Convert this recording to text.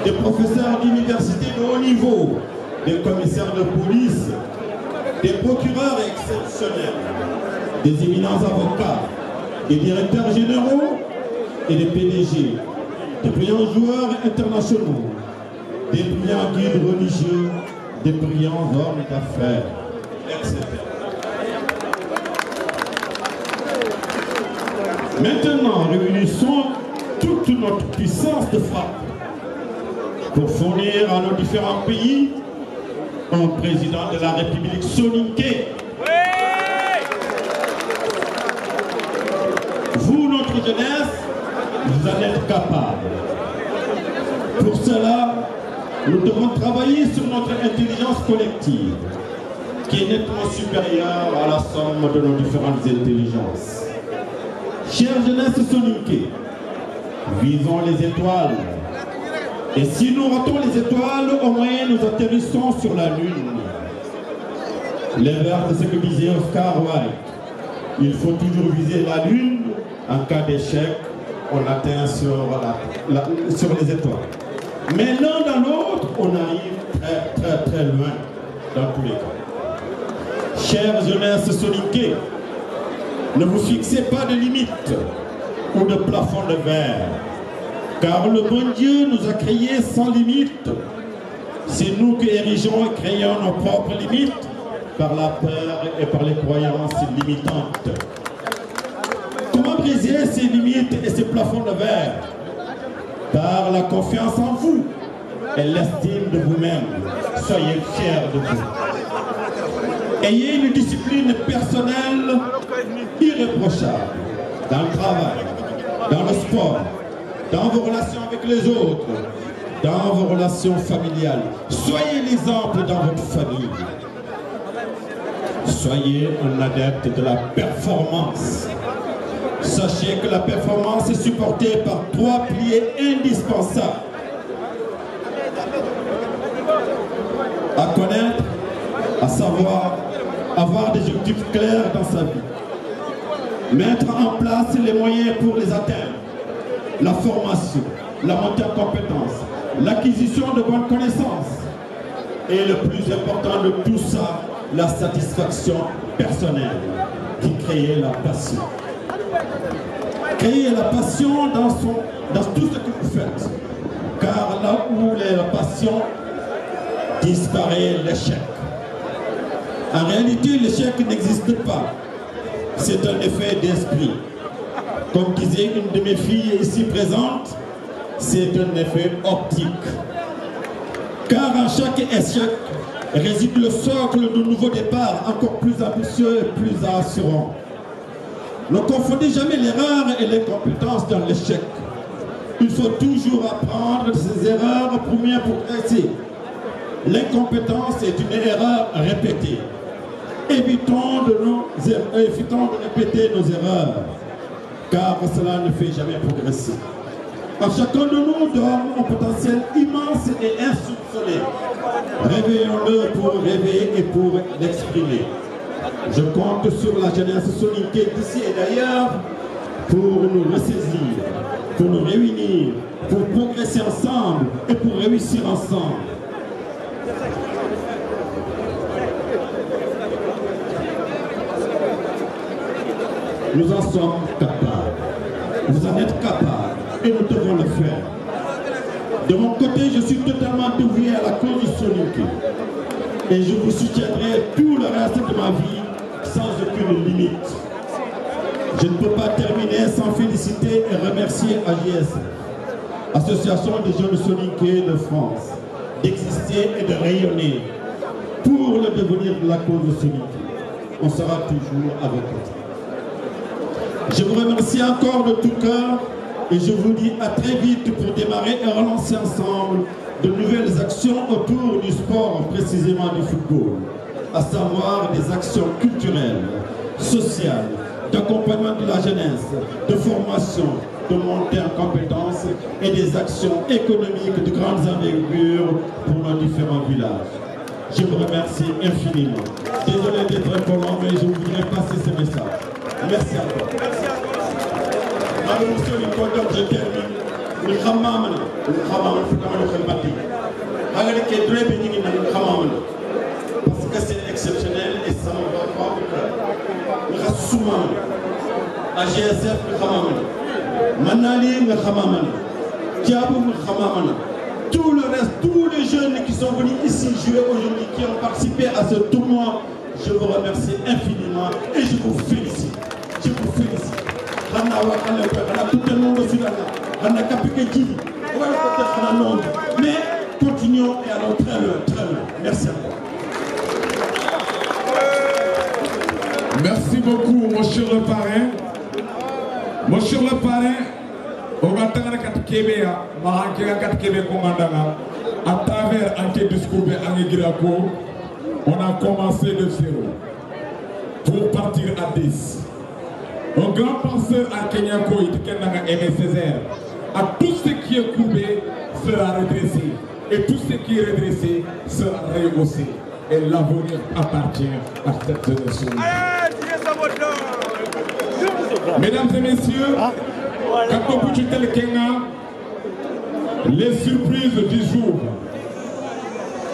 des professeurs d'université de haut niveau, des commissaires de police, des procureurs exceptionnels, des éminents avocats, des directeurs généraux et des PDG, des brillants joueurs internationaux, des brillants guides religieux, des brillants hommes d'affaires, etc. Maintenant, réunissons toute notre puissance de frappe pour fournir à nos différents pays un président de la République soninké. Vous, notre jeunesse, vous en êtes capables. Pour cela, nous devons travailler sur notre intelligence collective, qui est nettement supérieure à la somme de nos différentes intelligences. Chère jeunesse soninké, visons les étoiles. Et si nous ratons les étoiles, au moins nous atterrissons sur la Lune. L'inverse de ce que disait Oscar Wilde. Il faut toujours viser la Lune. En cas d'échec, on atteint sur les étoiles. Mais l'un dans l'autre, on arrive très loin dans tous les cas. Chère jeunesse soninké, ne vous fixez pas de limites ou de plafond de verre. Car le bon Dieu nous a créés sans limite. C'est nous qui érigeons et créons nos propres limites par la peur et par les croyances limitantes. Comment briser ces limites et ces plafonds de verre? Par la confiance en vous et l'estime de vous-même. Soyez fiers de vous. Ayez une discipline personnelle irréprochable dans le travail, dans le sport, dans vos relations avec les autres, dans vos relations familiales. Soyez l'exemple dans votre famille. Soyez un adepte de la performance. Sachez que la performance est supportée par 3 piliers indispensables. À connaître, à savoir, avoir des objectifs clairs dans sa vie. Mettre en place les moyens pour les atteindre. La formation, la montée en compétences, l'acquisition de bonnes connaissances. Et le plus important de tout ça, la satisfaction personnelle qui crée la passion. Créez la passion dans tout ce que vous faites. Car là où est la passion, disparaît l'échec. En réalité, l'échec n'existe pas. C'est un effet d'esprit. Comme disait une de mes filles ici présente, c'est un effet optique. Car en chaque échec réside le socle de nouveau départ, encore plus ambitieux et plus assurant. Ne confondez jamais l'erreur et l'incompétence dans l'échec. Il faut toujours apprendre de ses erreurs pour mieux progresser. L'incompétence est une erreur répétée. Évitons de répéter nos erreurs, car cela ne fait jamais progresser. En chacun de nous dorme un potentiel immense et insoupçonné. Réveillons-le pour rêver et pour l'exprimer. Je compte sur la jeunesse soninké d'ici et d'ailleurs pour nous ressaisir, pour nous réunir, pour progresser ensemble et pour réussir ensemble. Nous en sommes capables. Vous en êtes capables et nous devons le faire. De mon côté, je suis totalement dévoué à la cause du soninké. Et je vous soutiendrai tout le reste de ma vie sans aucune limite. Je ne peux pas terminer sans féliciter et remercier AJS, Association des jeunes soninké de France, d'exister et de rayonner pour le devenir de la cause soninké. On sera toujours avec vous. Je vous remercie encore de tout cœur et je vous dis à très vite pour démarrer et relancer ensemble de nouvelles actions autour du sport, précisément du football, à savoir des actions culturelles, sociales, d'accompagnement de la jeunesse, de formation, de montée en compétences et des actions économiques de grandes envergures pour nos différents villages. Je vous remercie infiniment. Désolé d'être un peu long, mais je voudrais passer ce message. Merci à vous. Merci à vous. Alors, monsieur le conducteur, je termine. parce que c'est exceptionnel et ça me va pas au cœur. À GSF, Manali, tout le reste, tous les jeunes qui sont venus ici jouer aujourd'hui, qui ont participé à ce tournoi, je vous remercie infiniment et je vous félicite. Je vous félicite. Mais continuons et allons très loin, très loin. Merci à vous. Merci beaucoup, mon cher le parrain. Mon cher le parrain, à travers un discours on a commencé de zéro pour partir à 10. Un grand penseur à Kenyako, Aimé Césaire, à tout ce qui est courbé sera redressé et tout ce qui est redressé sera rehaussé. Et l'avenir appartient à cette jeunesse. Mesdames et messieurs, les surprises du jour